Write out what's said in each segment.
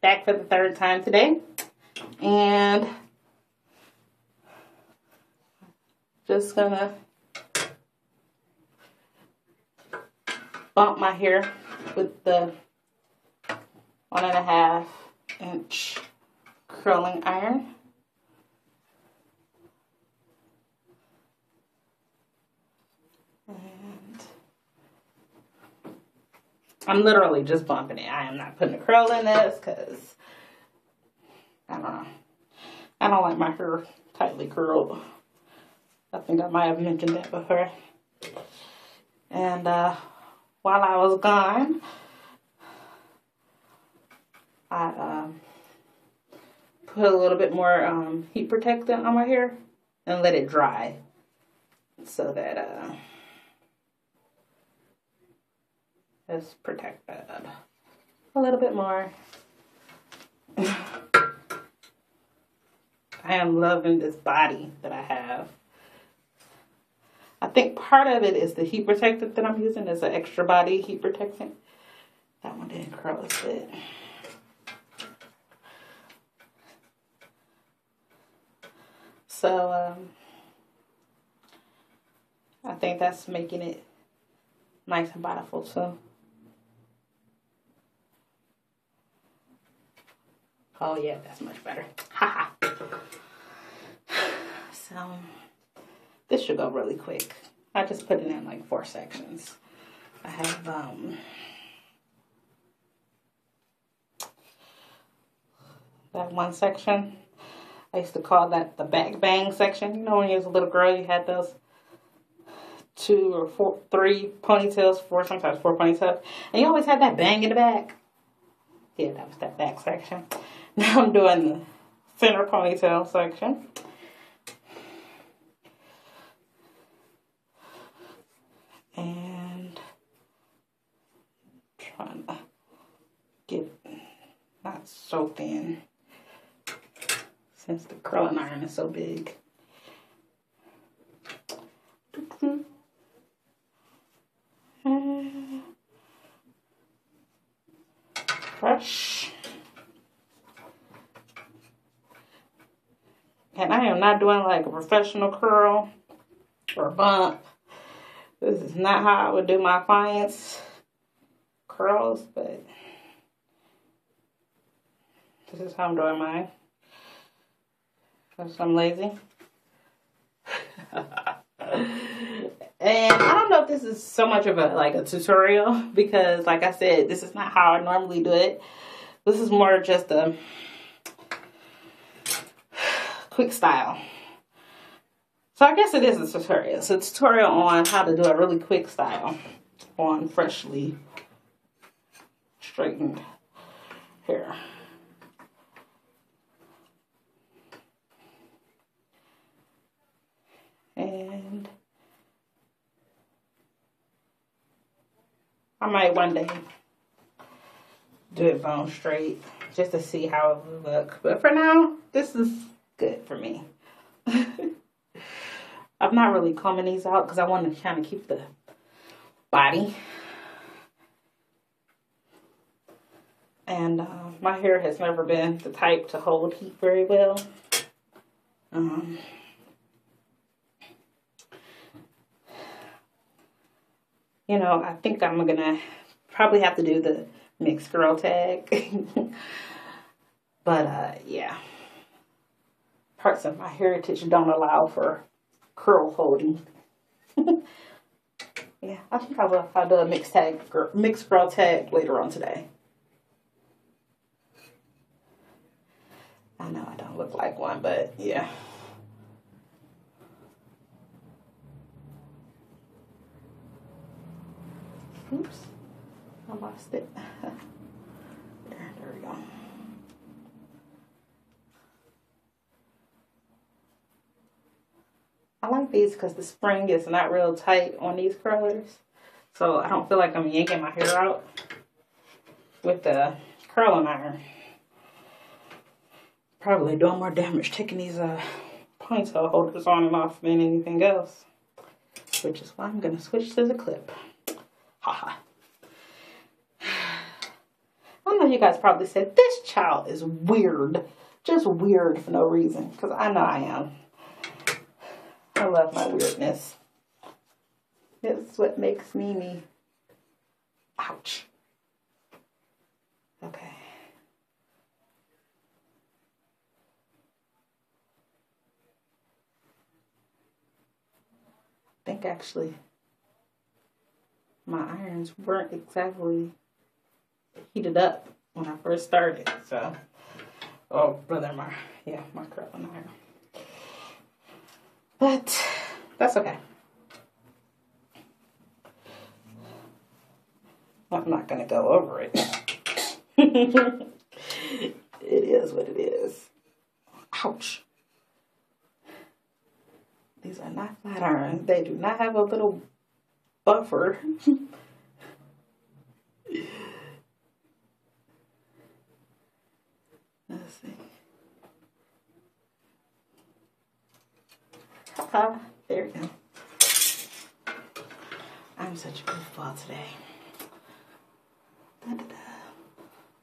back for the third time today. And just gonna bump my hair with the 1.5 inch curling iron. And I'm literally just bumping it. I am not putting a curl in this because I don't know. I don't like my hair tightly curled. I think I might have mentioned that before. And while I was gone, I put a little bit more heat protectant on my hair and let it dry so that it's protected a little bit more. I am loving this body that I have. I think part of it is the heat protectant that I'm using. It's an extra body heat protectant. That one didn't curl a bit. So I think that's making it nice and bountiful too. Oh yeah, that's much better. Haha. So this should go really quick. I just put it in like 4 sections. I have that one section. I used to call that the back bang section. You know, when you was a little girl, you had those 2 or 3 ponytails, sometimes 4 ponytails, and you always had that bang in the back. Yeah, that was that back section. Now I'm doing the center ponytail section. And trying to get it not so thin since the curling iron is so big. Brush. And I am not doing like a professional curl or bump. This is not how I would do my clients' curls, but this is how I'm doing mine. Because I'm lazy. And I don't know if this is so much of a tutorial, because like I said, this is not how I normally do it. This is more just a quick style. So I guess it is a tutorial. It's a tutorial on how to do a really quick style on freshly straightened hair. And I might one day do it bone straight just to see how it will look. But for now, this is good for me. I'm not really combing these out because I want to kind of keep the body. And my hair has never been the type to hold heat very well. You know, I think I'm going to probably have to do the mixed curl tag. But, yeah. Parts of my heritage don't allow for curl holding. Yeah, I think I'll do a mixed curl tag later on today. I know I don't look like one, but yeah. Oops, I lost it. There we go. I like these because the spring is not real tight on these curlers. So I don't feel like I'm yanking my hair out with the curling iron. Probably doing more damage taking these ponytail holders on and off than anything else. Which is why I'm going to switch to the clip. Haha. I I know you guys probably said, this child is weird. Just weird for no reason. Because I know I am. I love my weirdness. It's what makes me me. Ouch. Okay. I think actually my irons weren't exactly heated up when I first started. So, oh, brother, my curling iron. But that's okay. I'm not going to go over it. It is what it is. Ouch. These are not flat irons. They do not have a little buffer. Let's see. There we go. I'm such a goofball today. Da-da-da.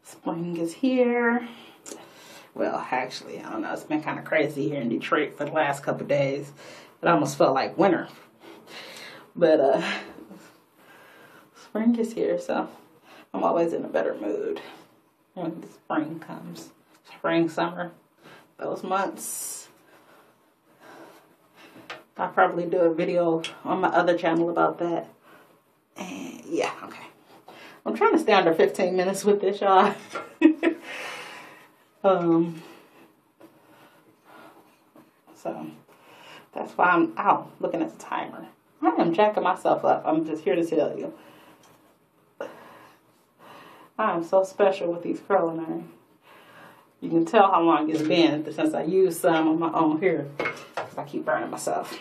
Spring is here. Well, actually, I don't know. It's been kind of crazy here in Detroit for the last couple of days. It almost felt like winter. But spring is here, so I'm always in a better mood when the spring comes. Spring, summer, those months. I'll probably do a video on my other channel about that. And yeah, okay. I'm trying to stay under 15 minutes with this, y'all. So that's why I'm out looking at the timer. I am jacking myself up. I'm just here to tell you. I am so special with these curling irons. You can tell how long it's been since I used some on my own hair. I keep burning myself.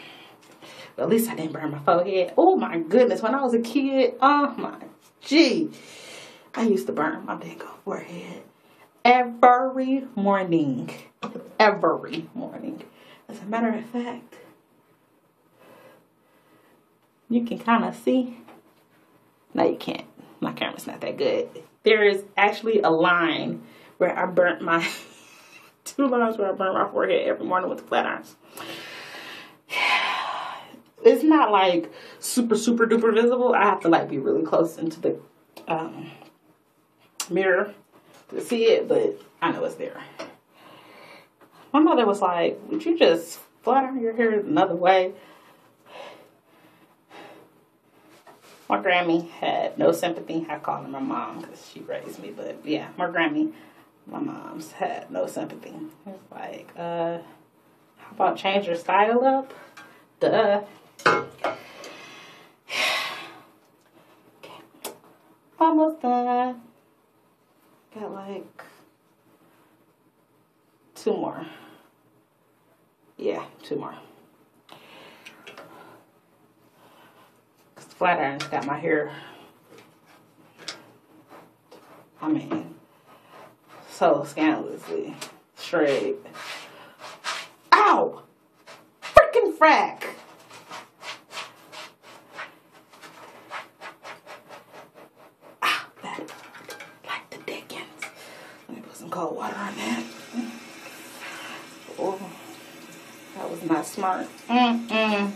But at least I didn't burn my forehead. Oh my goodness. When I was a kid, oh my gee. I used to burn my big old forehead every morning. Every morning. As a matter of fact, you can kind of see. No, you can't. My camera's not that good. There is actually a line where I burnt my, 2 lines where I burnt my forehead every morning with the flat irons. It's not like super duper visible. I have to like be really close into the mirror to see it, but I know it's there. My mother was like, would you just flat iron your hair another way? My Grammy had no sympathy. I call her my mom because she raised me, but yeah, my mom's had no sympathy. It's like, how about change your style up? Duh. Okay. Almost done. Got like 2 more. Yeah, 2 more. Cause the flat iron's got my hair, I mean, so scandalously straight. Ow! Freaking frack! Ow, that like the Dickens. Let me put some cold water on that. Oh, that was not smart.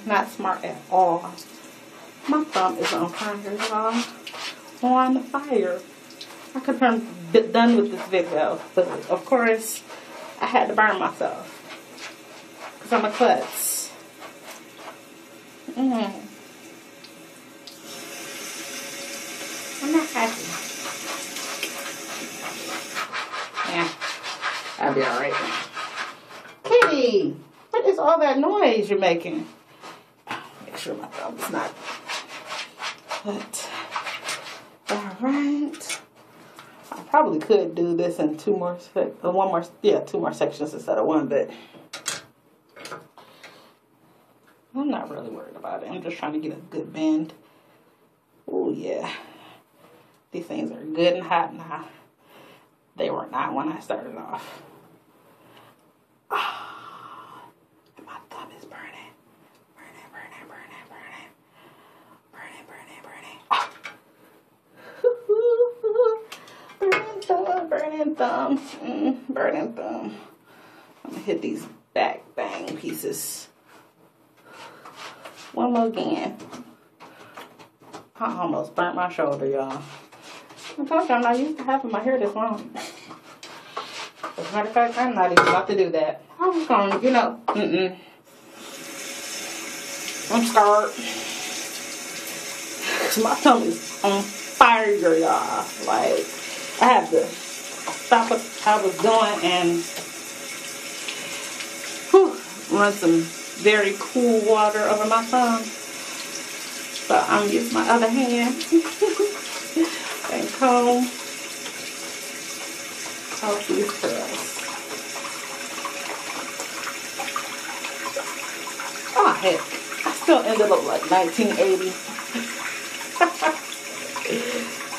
Not smart at all. My thumb is on fire, y'all. On fire. I could have been done with this video, but of course, I had to burn myself. Because I'm a klutz. I'm not happy. Yeah, I'll be alright. Kitty, what is all that noise you're making? Make sure my thumb's not. But, alright. I probably could do this in 2 more, 2 more sections instead of 1, but I'm not really worried about it. I'm just trying to get a good bend. Oh yeah. These things are good and hot now. They were not when I started off. My thumb is burning. Burning. burning thumb. Burning thumb. I'm gonna hit these back bang pieces. One more again. I almost burnt my shoulder, y'all. I told you I'm not used to having my hair this long. As a matter of fact, I'm not even about to do that. I'm just gonna, you know, I'm scared. Cause my tongue is on fire, y'all. Like, I had to stop what I was doing and run some very cool water over my thumb. So I'm using my other hand and comb out these curls. Oh heck, I still ended up like 1980.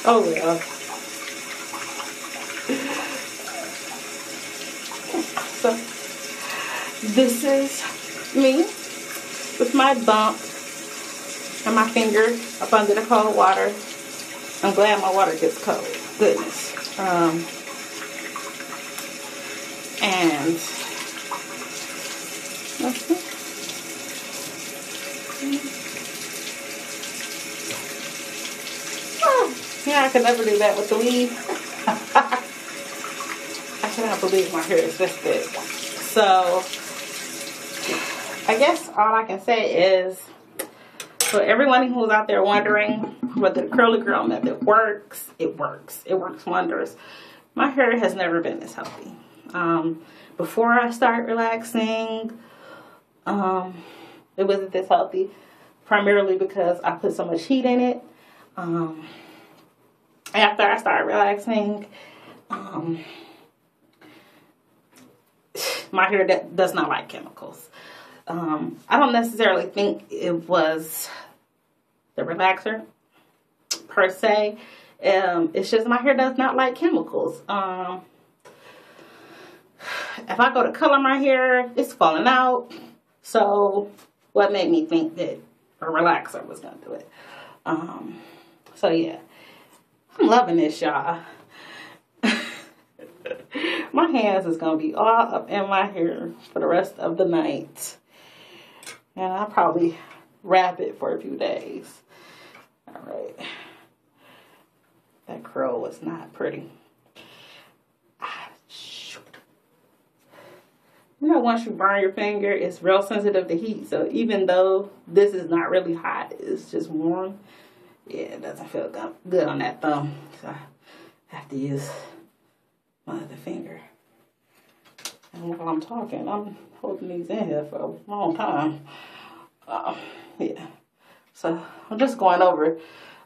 Oh well. So this is me with my bump and my finger up under the cold water. I'm glad my water gets cold. Goodness. And let's see. Yeah, I could never do that with the weave. I cannot believe my hair is this big. So, I guess all I can say is, for everyone who's out there wondering whether the curly girl method works, it works. It works wonders. My hair has never been this healthy. Before I started relaxing, it wasn't this healthy, primarily because I put so much heat in it. After I started relaxing, my hair does not like chemicals. I don't necessarily think it was the relaxer per se. It's just my hair does not like chemicals. If I go to color my hair, it's falling out. So what made me think that a relaxer was going to do it? So yeah, I'm loving this, y'all. My hands is going to be all up in my hair for the rest of the night. And I'll probably wrap it for a few days. All right. That curl was not pretty. You know, once you burn your finger, it's real sensitive to heat. So even though this is not really hot, it's just warm. Yeah, it doesn't feel good on that thumb. So I have to use my other finger. And while I'm talking, I'm holding these in here for a long time. Yeah. So I'm just going over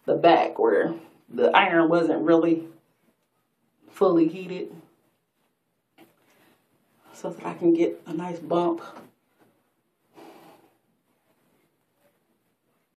the back where the iron wasn't really fully heated, so that I can get a nice bump